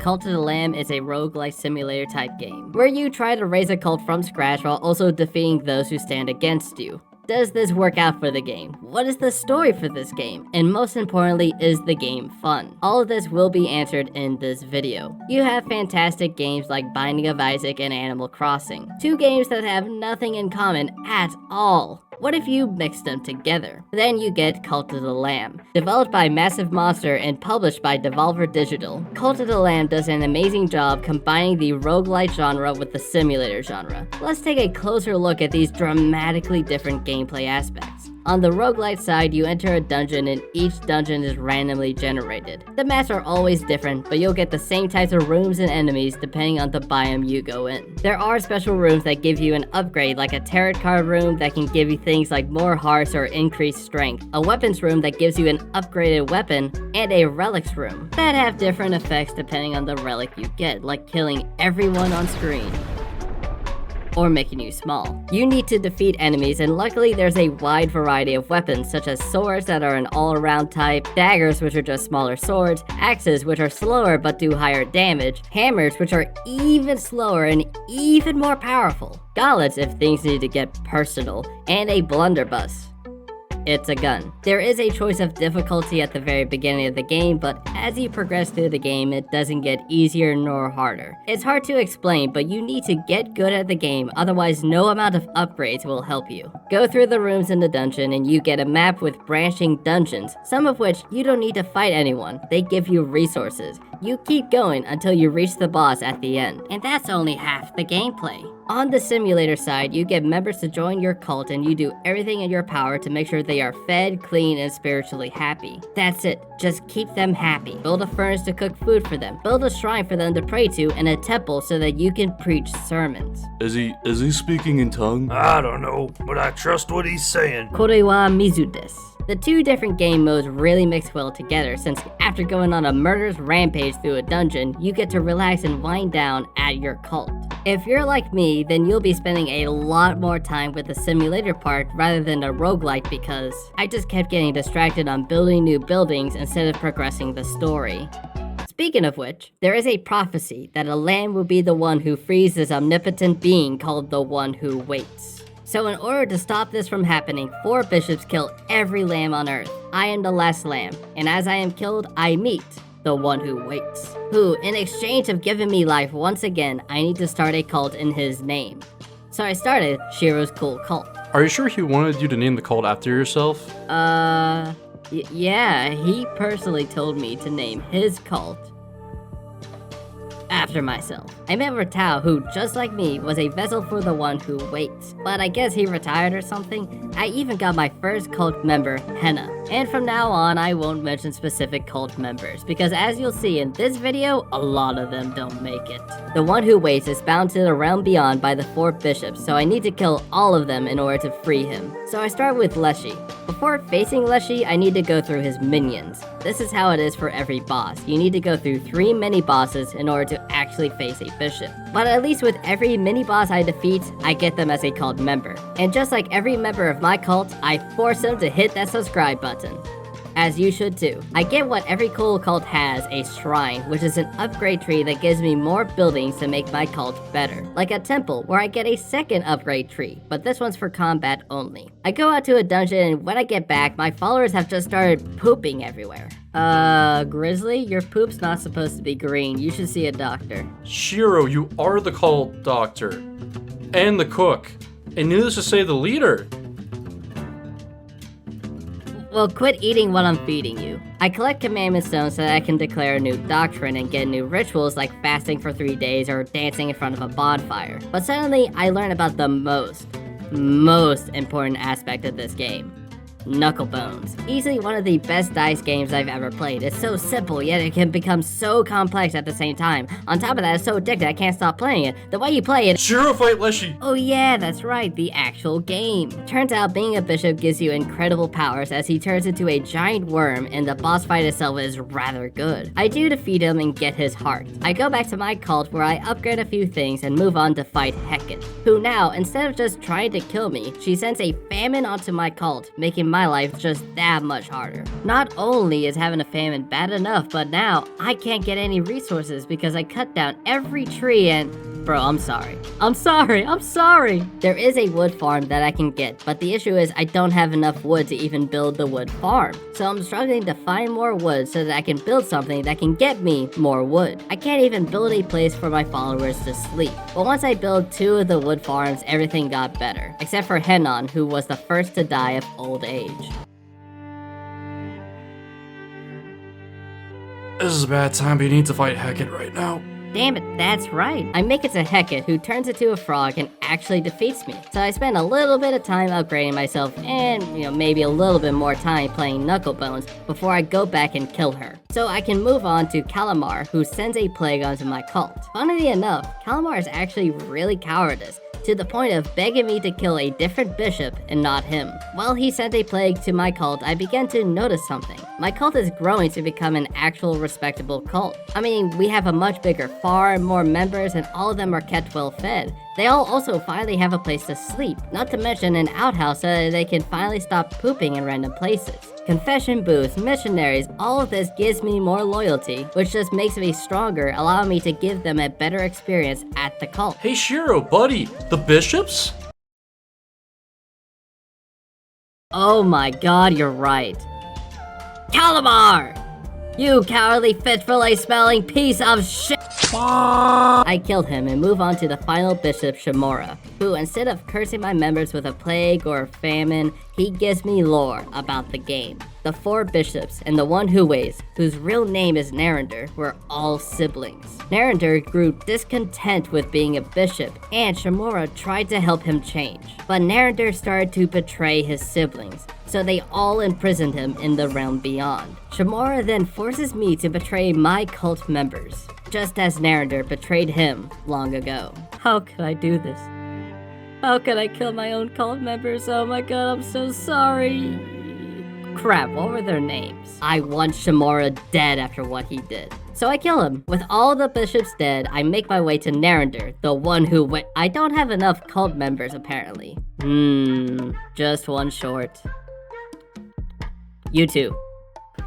Cult of the Lamb is a roguelike simulator type game, where you try to raise a cult from scratch while also defeating those who stand against you. Does this work out for the game? What is the story for this game? And most importantly, is the game fun? All of this will be answered in this video. You have fantastic games like Binding of Isaac and Animal Crossing, two games that have nothing in common at all. What if you mix them together? Then you get Cult of the Lamb. Developed by Massive Monster and published by Devolver Digital, Cult of the Lamb does an amazing job combining the roguelike genre with the simulator genre. Let's take a closer look at these dramatically different gameplay aspects. On the roguelite side, you enter a dungeon and each dungeon is randomly generated. The maps are always different, but you'll get the same types of rooms and enemies depending on the biome you go in. There are special rooms that give you an upgrade, like a tarot card room that can give you things like more hearts or increased strength, a weapons room that gives you an upgraded weapon, and a relics room that have different effects depending on the relic you get, like killing everyone on screen or making you small. You need to defeat enemies, and luckily there's a wide variety of weapons, such as swords that are an all-around type, daggers which are just smaller swords, axes which are slower but do higher damage, hammers which are even slower and even more powerful, gauntlets if things need to get personal, and a blunderbuss. It's a gun. There is a choice of difficulty at the very beginning of the game, but as you progress through the game, it doesn't get easier nor harder. It's hard to explain, but you need to get good at the game, otherwise no amount of upgrades will help you. Go through the rooms in the dungeon and you get a map with branching dungeons, some of which you don't need to fight anyone. They give you resources. You keep going until you reach the boss at the end, and that's only half the gameplay. On the simulator side, you get members to join your cult and you do everything in your power to make sure they are fed, clean, and spiritually happy. That's it. Just keep them happy. Build a furnace to cook food for them. Build a shrine for them to pray to and a temple so that you can preach sermons. Is he speaking in tongue? I don't know, but I trust what he's saying. Kore wa mizu desu. The two different game modes really mix well together, since after going on a murderous rampage through a dungeon, you get to relax and wind down at your cult. If you're like me, then you'll be spending a lot more time with the simulator part rather than the roguelike, because I just kept getting distracted on building new buildings instead of progressing the story. Speaking of which, there is a prophecy that a lamb will be the one who frees this omnipotent being called the One Who Waits. So in order to stop this from happening, 4 bishops kill every lamb on earth. I am the last lamb, and as I am killed, I meet the One Who Waits, who, in exchange of giving me life once again, I need to start a cult in his name. So I started Shiro's Cool Cult. Are you sure he wanted you to name the cult after yourself? Yeah, he personally told me to name his cult after myself. I met Ratao, who, just like me, was a vessel for the One Who Waits, but I guess he retired or something. I even got my first cult member, Henna. And from now on, I won't mention specific cult members, because as you'll see in this video, a lot of them don't make it. The One Who Waits is bound to the realm beyond by the 4 bishops, so I need to kill all of them in order to free him. So I start with Leshy. Before facing Leshy, I need to go through his minions. This is how it is for every boss. You need to go through 3 mini-bosses in order to actually face a bishop. But at least with every mini-boss I defeat, I get them as a cult member. And just like every member of my cult, I force them to hit that subscribe button. As you should too. I get what every cool cult has, a shrine, which is an upgrade tree that gives me more buildings to make my cult better. Like a temple, where I get a second upgrade tree, but this one's for combat only. I go out to a dungeon, and when I get back, my followers have just started pooping everywhere. Grizzly, your poop's not supposed to be green. You should see a doctor. Shiro, you are the cult doctor. And the cook. And needless to say, the leader. Well, quit eating what I'm feeding you. I collect commandment stones so that I can declare a new doctrine and get new rituals like fasting for 3 days or dancing in front of a bonfire. But suddenly, I learn about the most important aspect of this game. Knuckle Bones. Easily one of the best dice games I've ever played. It's so simple, yet it can become so complex at the same time. On top of that, it's so addictive I can't stop playing it. The way you play it— Shiro fight Leshy! Oh yeah, that's right, the actual game. Turns out being a bishop gives you incredible powers as he turns into a giant worm, and the boss fight itself is rather good. I do defeat him and get his heart. I go back to my cult where I upgrade a few things and move on to fight Heket, who now, instead of just trying to kill me, she sends a famine onto my cult, making my my life just that much harder. Not only is having a famine bad enough, but now I can't get any resources because I cut down every tree and... Bro, I'm sorry. I'm sorry. There is a wood farm that I can get, but the issue is I don't have enough wood to even build the wood farm. So I'm struggling to find more wood so that I can build something that can get me more wood. I can't even build a place for my followers to sleep. But once I built 2 of the wood farms, everything got better. Except for Henan, who was the first to die of old age. This is a bad time, but you need to fight Heket right now. Damn it, that's right. I make it to Heket, who turns into a frog and actually defeats me. So I spend a little bit of time upgrading myself and, maybe a little bit more time playing Knucklebones before I go back and kill her. So I can move on to Kallamar, who sends a plague onto my cult. Funnily enough, Kallamar is actually really cowardice, to the point of begging me to kill a different bishop and not him. While he sent a plague to my cult, I began to notice something. My cult is growing to become an actual respectable cult. I mean, we have a much bigger farm, more members, and all of them are kept well fed. They all also finally have a place to sleep, not to mention an outhouse so that they can finally stop pooping in random places. Confession booths, missionaries, all of this gives me more loyalty, which just makes me stronger, allowing me to give them a better experience at the cult. Hey Shiro, buddy, the bishops? Oh my god, you're right. Kallamar! You cowardly fish-fillet smelling piece of shit! I killed him and move on to the final bishop, Shamura, who instead of cursing my members with a plague or a famine, he gives me lore about the game. The 4 bishops and the one who weighs, whose real name is Narender, were all siblings. Narender grew discontent with being a bishop, and Shamura tried to help him change. But Narender started to betray his siblings, so they all imprisoned him in the realm beyond. Shamura then forces me to betray my cult members, just as Narender betrayed him long ago. How could I do this? How could I kill my own cult members? Oh my god, I'm so sorry. Crap, what were their names? I want Shamura dead after what he did. So I kill him. With all the bishops dead, I make my way to Narender, the one who went— I don't have enough cult members apparently. Just one short. You two.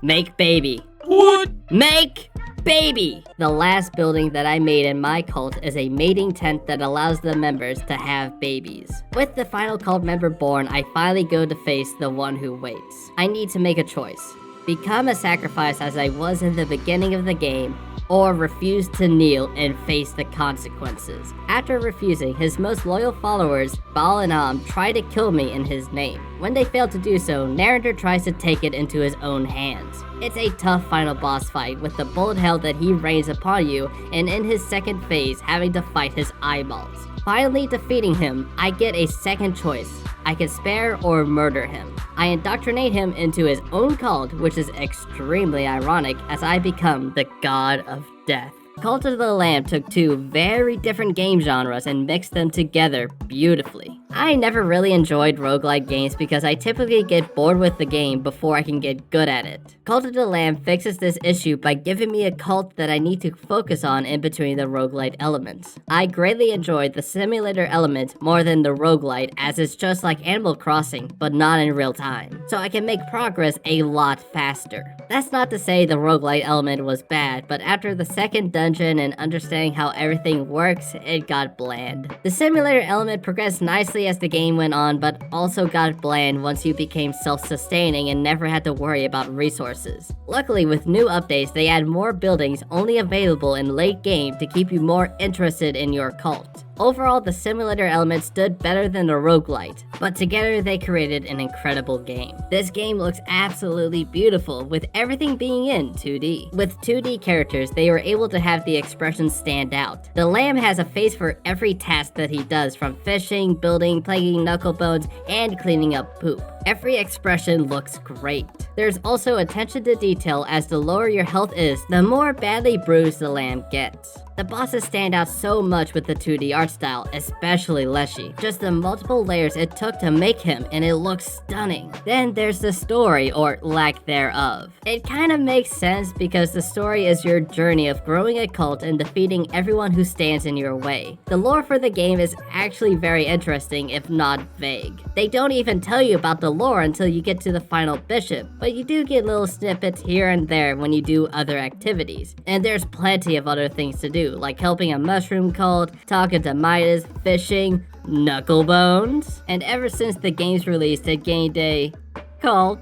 Make baby. What? Make baby! The last building that I made in my cult is a mating tent that allows the members to have babies. With the final cult member born, I finally go to face the one who waits. I need to make a choice. Become a sacrifice as I was in the beginning of the game, or refuse to kneel and face the consequences. After refusing, his most loyal followers, Baal and Am, try to kill me in his name. When they fail to do so, Narender tries to take it into his own hands. It's a tough final boss fight with the bullet hell that he rains upon you, and in his second phase, having to fight his eyeballs. Finally defeating him, I get a second choice. I can spare or murder him. I indoctrinate him into his own cult, which is extremely ironic as I become the god of death. Cult of the Lamb took 2 very different game genres and mixed them together beautifully. I never really enjoyed roguelike games because I typically get bored with the game before I can get good at it. Cult of the Lamb fixes this issue by giving me a cult that I need to focus on in between the roguelite elements. I greatly enjoyed the simulator element more than the roguelite, as it's just like Animal Crossing, but not in real time. So I can make progress a lot faster. That's not to say the roguelite element was bad, but after the second dungeon and understanding how everything works, it got bland. The simulator element progressed nicely as the game went on, but also got bland once you became self-sustaining and never had to worry about resources. Luckily, with new updates, they add more buildings only available in late game to keep you more interested in your cult. Overall, the simulator element stood better than the roguelite, but together they created an incredible game. This game looks absolutely beautiful, with everything being in 2D. With 2D characters, they were able to have the expressions stand out. The lamb has a face for every task that he does, from fishing, building, playing knucklebones, and cleaning up poop. Every expression looks great. There's also attention to detail, as the lower your health is, the more badly bruised the lamb gets. The bosses stand out so much with the 2D art style, especially Leshy. Just the multiple layers it took to make him, and it looks stunning. Then there's the story, or lack thereof. It kind of makes sense because the story is your journey of growing a cult and defeating everyone who stands in your way. The lore for the game is actually very interesting, if not vague. They don't even tell you about the lore until you get to the final bishop, but you do get little snippets here and there when you do other activities. And there's plenty of other things to do, like helping a mushroom cult, talking to Midas, fishing, Knucklebones. And ever since the game's release, it gained a cult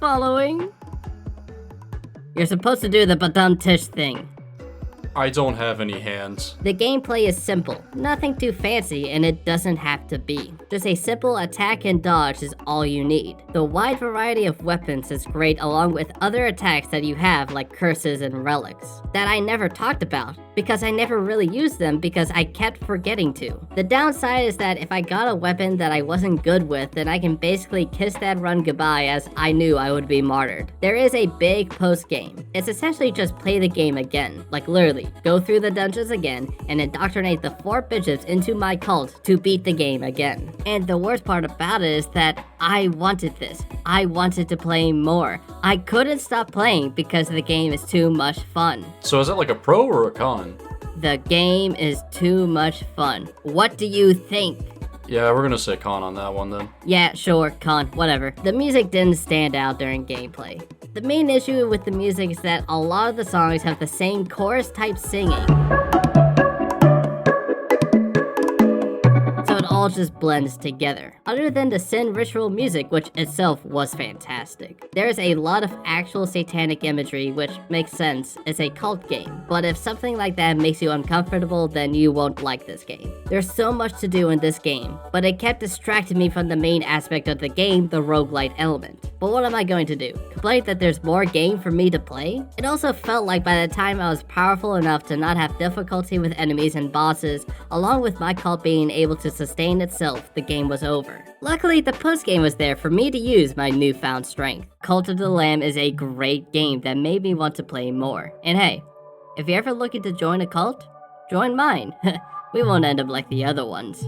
following. You're supposed to do the badum tish thing. I don't have any hands. The gameplay is simple, nothing too fancy, and it doesn't have to be. Just a simple attack and dodge is all you need. The wide variety of weapons is great, along with other attacks that you have like curses and relics that I never talked about because I never really used them because I kept forgetting to. The downside is that if I got a weapon that I wasn't good with, then I can basically kiss that run goodbye as I knew I would be martyred. There is a big post game. It's essentially just play the game again, like literally. Go through the dungeons again and indoctrinate the 4 bishops into my cult to beat the game again. And the worst part about it is that I wanted this. I wanted to play more. I couldn't stop playing because the game is too much fun. So is that like a pro or a con? The game is too much fun. What do you think? Yeah, we're gonna say con on that one then. Yeah, sure, con, whatever. The music didn't stand out during gameplay. The main issue with the music is that a lot of the songs have the same chorus type singing. So it all just blends together. Other than the Sin ritual music, which itself was fantastic. There's a lot of actual satanic imagery, which makes sense, it's a cult game. But if something like that makes you uncomfortable, then you won't like this game. There's so much to do in this game, but it kept distracting me from the main aspect of the game, the roguelite element. But what am I going to do? Complain that there's more game for me to play? It also felt like by the time I was powerful enough to not have difficulty with enemies and bosses, along with my cult being able to sustain itself, the game was over. Luckily, the post-game was there for me to use my newfound strength. Cult of the Lamb is a great game that made me want to play more. And hey, if you're ever looking to join a cult, join mine. We won't end up like the other ones.